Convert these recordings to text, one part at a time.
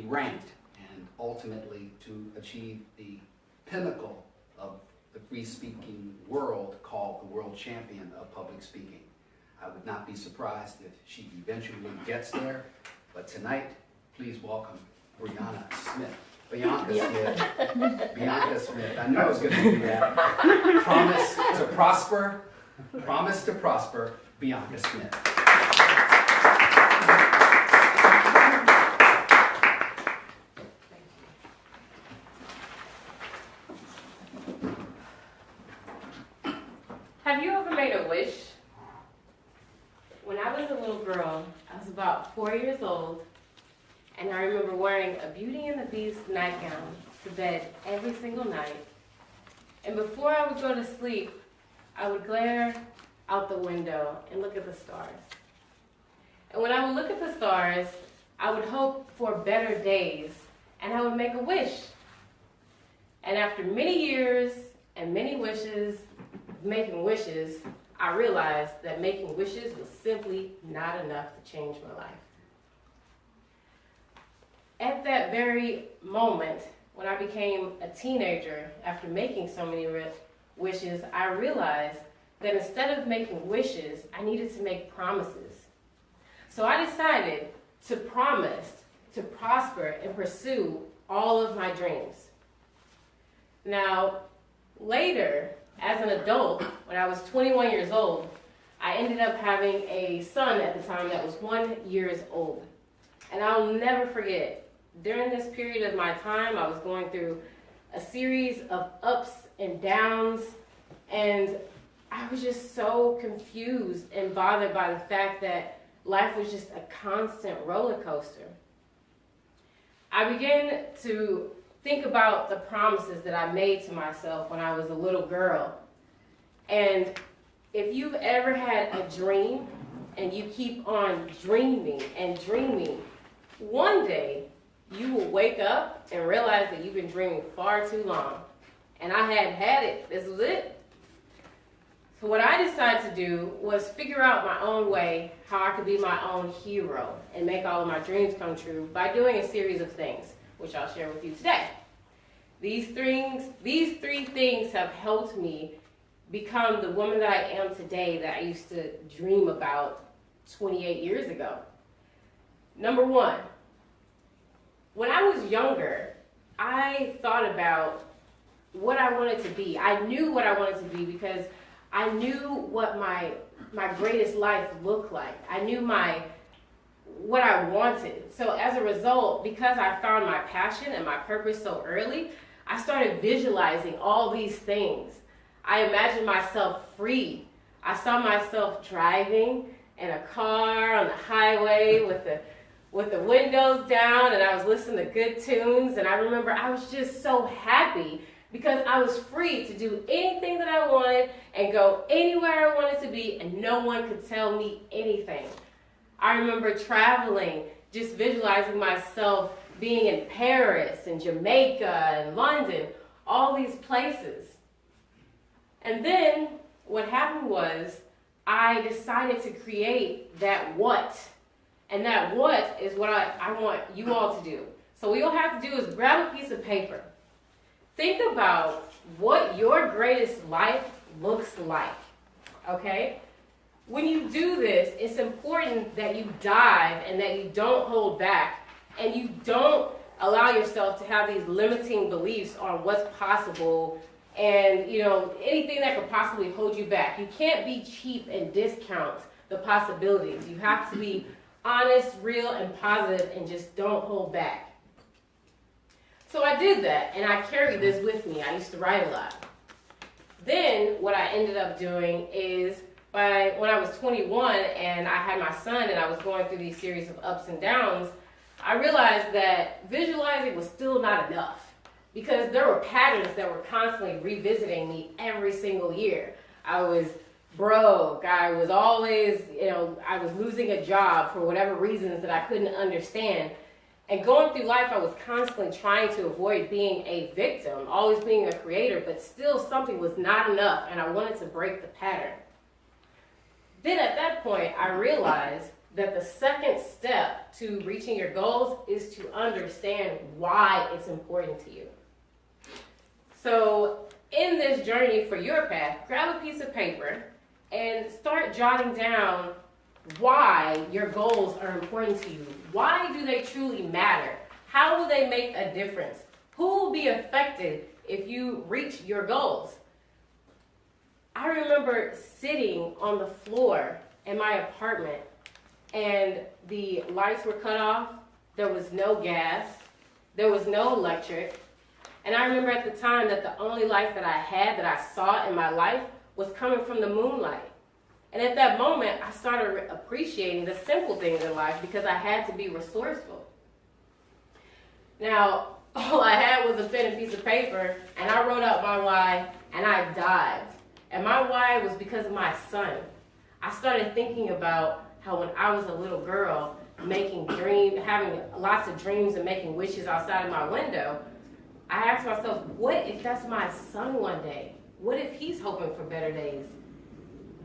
ranked and ultimately to achieve the pinnacle of the free-speaking world called the world champion of public speaking. I would not be surprised if she eventually gets there, but tonight, please welcome Bionca Smith. Bionca Smith. Bionca Smith. I knew I was going to do that. Promise to prosper, Bionca Smith. Have you ever made a wish? When I was a little girl, I was about 4 years old, and I remember wearing a Beauty and the Beast nightgown to bed every single night. And before I would go to sleep, I would glare out the window and look at the stars. And when I would look at the stars, I would hope for better days, and I would make a wish. And after many years and many wishes, making wishes, I realized that making wishes was simply not enough to change my life. At that very moment, when I became a teenager, after making so many wishes, I realized that instead of making wishes, I needed to make promises. So I decided to promise to prosper and pursue all of my dreams. Now, later, as an adult, when I was 21 years old, I ended up having a son at the time that was 1 year old. And I'll never forget, during this period of my time, I was going through a series of ups and downs, and I was just so confused and bothered by the fact that life was just a constant roller coaster. I began to think about the promises that I made to myself when I was a little girl. And if you've ever had a dream and you keep on dreaming and dreaming, one day you will wake up and realize that you've been dreaming far too long. And I had it. This was it. So what I decided to do was figure out my own way how I could be my own hero and make all of my dreams come true by doing a series of things, which I'll share with you today. These three things have helped me become the woman that I am today that I used to dream about 28 years ago. Number one, when I was younger, I thought about what I wanted to be. I knew what I wanted to be because I knew what my greatest life looked like. I knew what I wanted. So as a result, because I found my passion and my purpose so early, I started visualizing all these things. I imagined myself free. I saw myself driving in a car on the highway with the windows down, and I was listening to good tunes, and I remember I was just so happy because I was free to do anything that I wanted and go anywhere I wanted to be, and no one could tell me anything. I remember traveling, just visualizing myself being in Paris and Jamaica and London, all these places. And then what happened was I decided to create that what. And that what is what I want you all to do. So what you'll have to do is grab a piece of paper. Think about what your greatest life looks like, okay? When you do this, it's important that you dive and that you don't hold back and you don't allow yourself to have these limiting beliefs on what's possible and, anything that could possibly hold you back. You can't be cheap and discount the possibilities. You have to be honest, real, and positive, and just don't hold back. So I did that, and I carried this with me. I used to write a lot. Then what I ended up doing is when I was 21 and I had my son and I was going through these series of ups and downs, I realized that visualizing was still not enough because there were patterns that were constantly revisiting me every single year. I was broke. I was always, I was losing a job for whatever reasons that I couldn't understand. And going through life, I was constantly trying to avoid being a victim, always being a creator, but still something was not enough, and I wanted to break the pattern. Then at that point, I realized that the second step to reaching your goals is to understand why it's important to you. So in this journey for your path, grab a piece of paper and start jotting down why your goals are important to you. Why do they truly matter? How will they make a difference? Who will be affected if you reach your goals? I remember sitting on the floor in my apartment and the lights were cut off. There was no gas. There was no electric. And I remember at the time that the only light that I had, that I saw in my life, was coming from the moonlight. And at that moment, I started appreciating the simple things in life because I had to be resourceful. Now, all I had was a pen and piece of paper, and I wrote out my why, and I dived. And my why was because of my son. I started thinking about how when I was a little girl, having lots of dreams and making wishes outside of my window, I asked myself, what if that's my son one day? What if he's hoping for better days?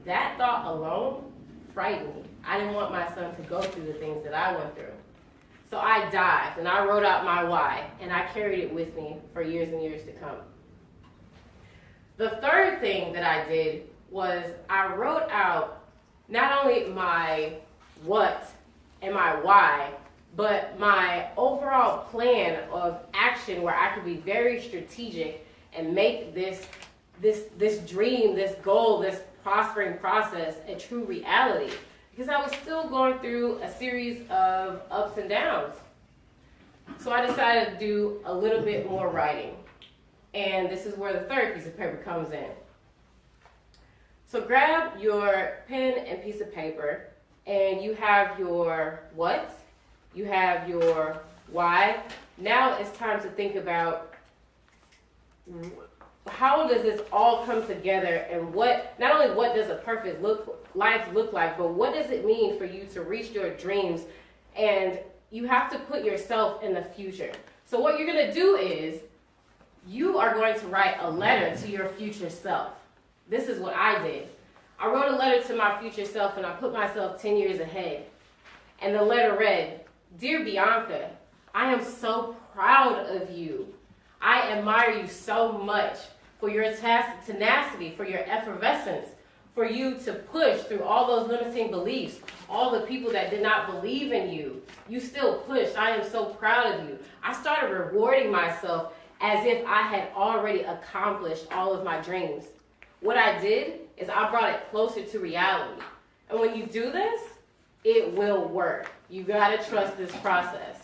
That thought alone frightened me. I didn't want my son to go through the things that I went through. So I dived and I wrote out my why, and I carried it with me for years and years to come. The third thing that I did was I wrote out not only my what and my why, but my overall plan of action where I could be very strategic and make this dream, this goal, this prospering process a true reality. Because I was still going through a series of ups and downs. So I decided to do a little bit more writing. And this is where the third piece of paper comes in. So grab your pen and piece of paper, and you have your what, you have your why. Now it's time to think about how does this all come together, and not only what does a perfect life look like, but what does it mean for you to reach your dreams? And you have to put yourself in the future. So what you're going to do is you are going to write a letter to your future self. This is what I did. I wrote a letter to my future self, and I put myself 10 years ahead. And the letter read, "Dear Bionca, I am so proud of you. I admire you so much for your tenacity, for your effervescence, for you to push through all those limiting beliefs, all the people that did not believe in you. You still pushed. I am so proud of you." I started rewarding myself as if I had already accomplished all of my dreams. What I did is I brought it closer to reality. And when you do this, it will work. You gotta trust this process.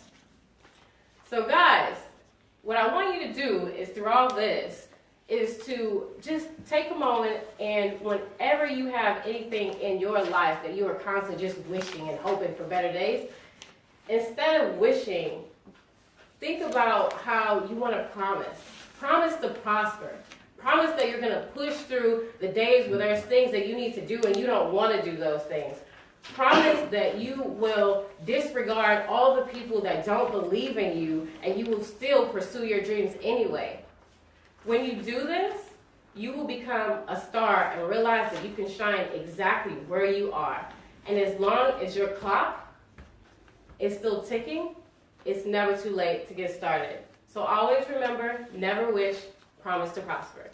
So guys, what I want you to do is through all this is to just take a moment, and whenever you have anything in your life that you are constantly just wishing and hoping for better days, instead of wishing, think about how you want to promise to prosper. Promise that you're going to push through the days where there's things that you need to do and you don't want to do those things. Promise that you will disregard all the people that don't believe in you, and you will still pursue your dreams anyway. When you do this, you will become a star and realize that you can shine exactly where you are. And as long as your clock is still ticking, it's never too late to get started. So always remember, never wish, promise to prosper.